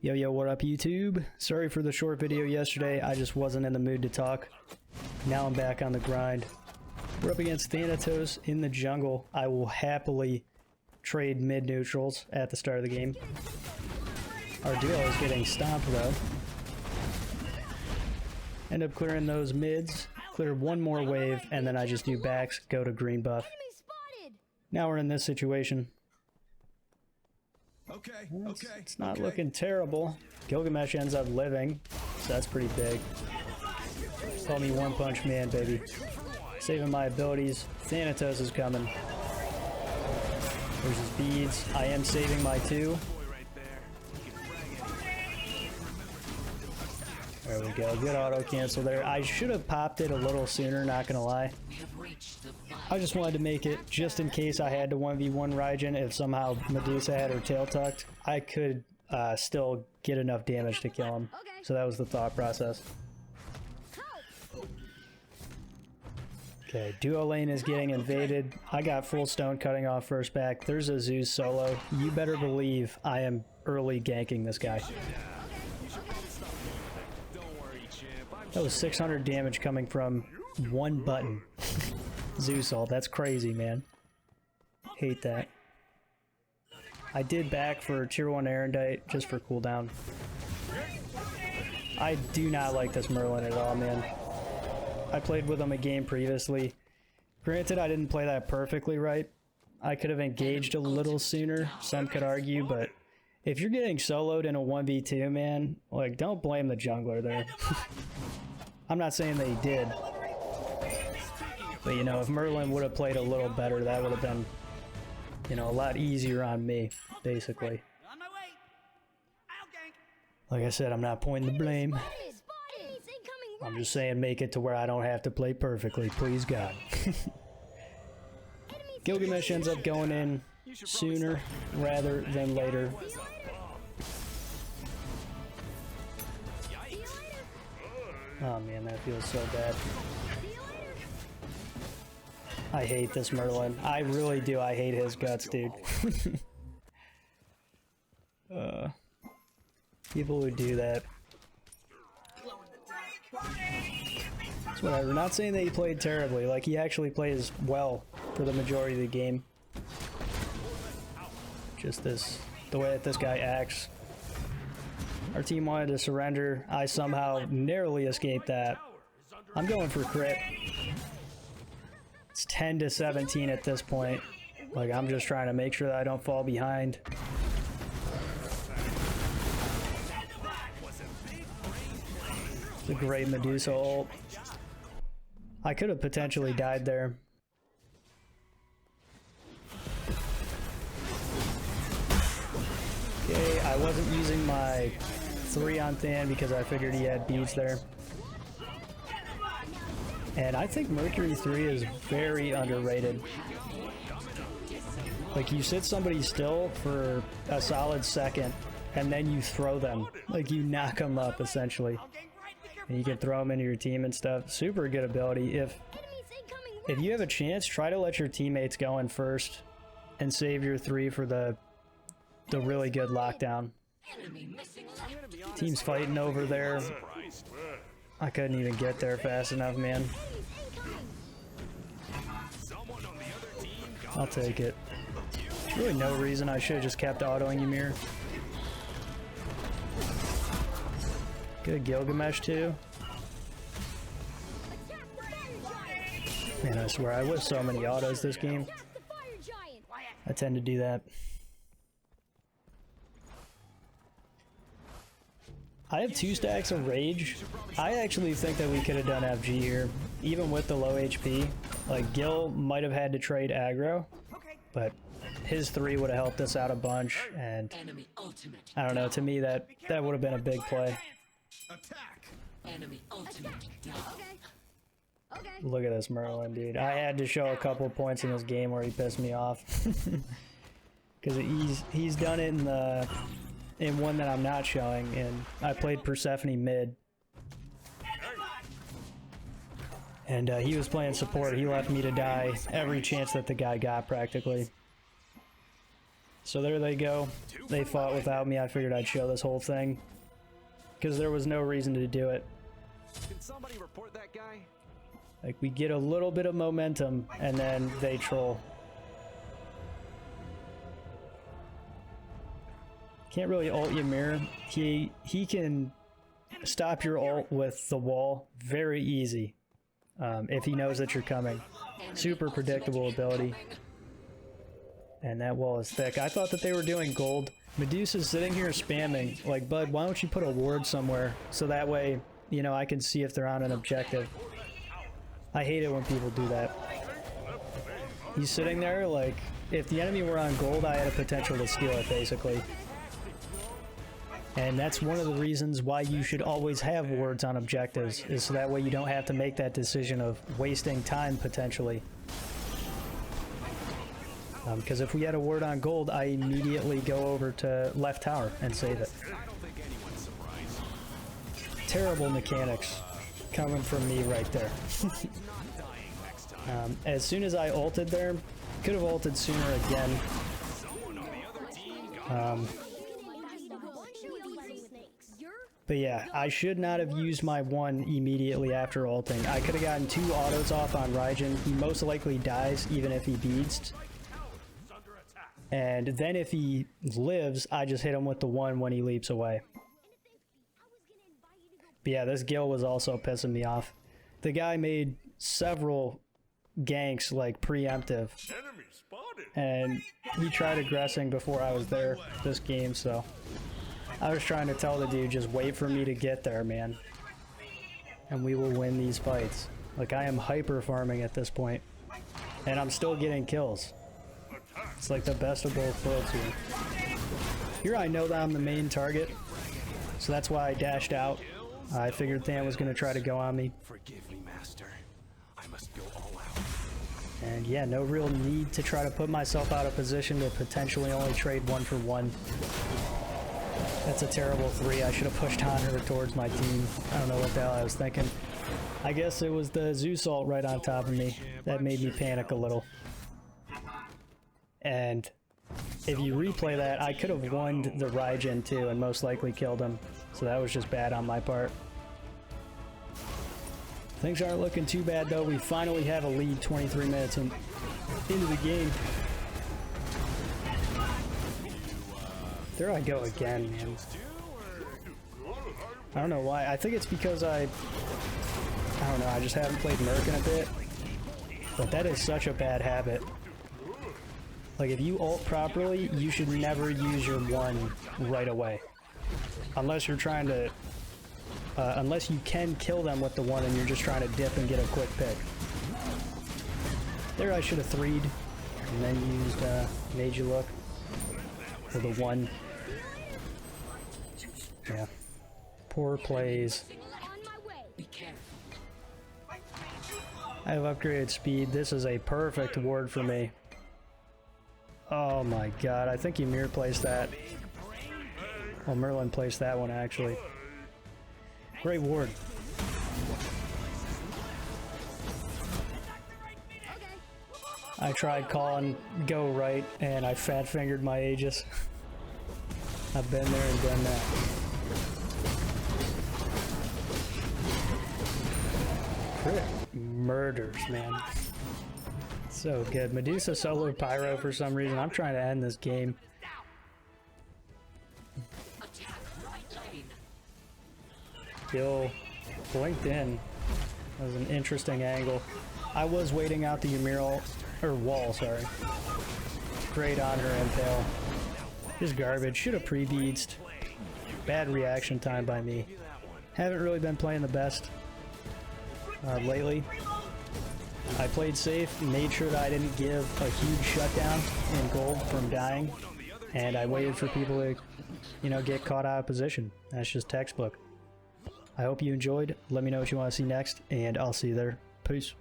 Yo, yo, what up, YouTube? Sorry for the short video yesterday. I just wasn't in the mood to talk. Now I'm back on the grind. We're up against Thanatos in the jungle. I will happily trade mid-neutrals at the start of the game. Our duo is getting stomped, though. End up clearing those mids, clear one more wave, and then I just do backs, go to green buff. Now we're in this situation. Okay, It's not looking terrible. Gilgamesh ends up living, so that's pretty big. Call me One Punch Man, baby. Saving my abilities. Thanatos is coming. There's his beads. I am saving my 2. There we go. Good auto cancel there. I should have popped it a little sooner, not gonna lie. I just wanted to make it, just in case I had to 1v1 Raijin, if somehow Medusa had her tail tucked, I could still get enough damage to kill him. So that was the thought process. Okay, duo lane is getting invaded. I got full stone cutting off first back. There's a Zeus solo. You better believe I am early ganking this guy. That was 600 damage coming from one button. Zeus ult, that's crazy, man. Hate that. I did back for tier 1 Erendite just for cooldown. I do not like this Merlin at all, man. I played with him a game previously. Granted, I didn't play that perfectly right. I could have engaged a little sooner, some could argue, but if you're getting soloed in a 1v2, man, like, don't blame the jungler there. I'm not saying that he did. But, you know, if Merlin would have played a little better, that would have been, you know, a lot easier on me, basically. Like I said, I'm not pointing the blame. I'm just saying make it to where I don't have to play perfectly, please God. Gilgamesh ends up going in sooner rather than later. Oh man, that feels so bad. I hate this Merlin. I really do. I hate his guts, dude. People who do that. It's whatever. Not saying that he played terribly. Like, he actually plays well for the majority of the game. Just the way that this guy acts. Our team wanted to surrender. I somehow narrowly escaped that. I'm going for crit. It's 10 to 17 at this point. Like, I'm just trying to make sure that I don't fall behind. It's a great Medusa ult. I could have potentially died there. Okay, I wasn't using my 3 on Than because I figured he had beads there. And I think Mercury 3 is very underrated. Like, you sit somebody still for a solid second, and then you throw them. Like, you knock them up, essentially. And you can throw them into your team and stuff. Super good ability. If you have a chance, try to let your teammates go in first and save your 3 for the really good lockdown. Team's fighting over there. I couldn't even get there fast enough, man. I'll take it. There's really no reason I should have just kept autoing Ymir. Good Gilgamesh too. Man, I swear I whip so many autos this game. I tend to do that. I have 2 stacks of Rage. I actually think that we could have done FG here, even with the low HP. Like, Gil might have had to trade aggro, but his 3 would have helped us out a bunch, and I don't know, to me that would have been a big play. Look at this Merlin, dude. I had to show a couple points in this game where he pissed me off. Because he's done it in one that I'm not showing, and I played Persephone mid. And he was playing support. He left me to die every chance that the guy got, practically. So there they go. They fought without me. I figured I'd show this whole thing because there was no reason to do it. Can somebody report that guy? Like, we get a little bit of momentum and then they troll. Can't really ult Ymir. He can stop your ult with the wall very easy if he knows that you're coming. Super predictable ability. And that wall is thick. I thought that they were doing gold. Medusa's sitting here spamming. Like, bud, why don't you put a ward somewhere so that way, you know, I can see if they're on an objective. I hate it when people do that. He's sitting there like, if the enemy were on gold, I had a potential to steal it, basically. And that's one of the reasons why you should always have wards on objectives, is so that way you don't have to make that decision of wasting time, potentially. Because if we had a ward on gold, I immediately go over to left tower and save it. Terrible mechanics coming from me right there. As soon as I ulted there, could have ulted sooner again. But yeah, I should not have used my one immediately after ulting. I could have gotten 2 autos off on Raijin. He most likely dies even if he beads. And then if he lives, I just hit him with the 1 when he leaps away. But yeah, this Gil was also pissing me off. The guy made several ganks like preemptive. And he tried aggressing before I was there this game, so I was trying to tell the dude, just wait for me to get there, man. And we will win these fights. Like, I am hyper farming at this point. And I'm still getting kills. It's like the best of both worlds here. Here I know that I'm the main target, so that's why I dashed out. I figured Than was going to try to go on me. Forgive me, master. I must go all out. And yeah, no real need to try to put myself out of position to potentially only trade 1 for 1. That's a terrible 3. I should have pushed Honor towards my team. I don't know what the hell I was thinking. I guess it was the Zeus ult right on top of me. That made me panic a little. And if you replay that, I could have won the Raijin too and most likely killed him. So that was just bad on my part. Things aren't looking too bad though. We finally have a lead 23 minutes into the game. There I go again, man. I don't know why. I think it's because I don't know, I just haven't played Merc in a bit. But that is such a bad habit. Like, if you ult properly, you should never use your 1 right away. Unless you're trying to... unless you can kill them with the 1 and you're just trying to dip and get a quick pick. There I should have 3'd and then used Made You Look for the 1. Yeah. Poor plays. I have upgraded speed. This is a perfect ward for me. Oh my god, I think Ymir placed that. Well, Merlin placed that one, actually. Great ward. I tried calling go right, and I fat-fingered my Aegis. I've been there and done that. Crit murders, man. So good. Medusa solo Pyro for some reason. I'm trying to end this game. Gil blinked in. That was an interesting angle. I was waiting out the Ymir ult, or wall, sorry. Great on her impale. Just garbage. Should have pre-beadsed. Bad reaction time by me. Haven't really been playing the best lately. I played safe, made sure that I didn't give a huge shutdown in gold from dying, and I waited for people to, you know, get caught out of position. That's just textbook. I hope you enjoyed. Let me know what you want to see next, and I'll see you there. Peace.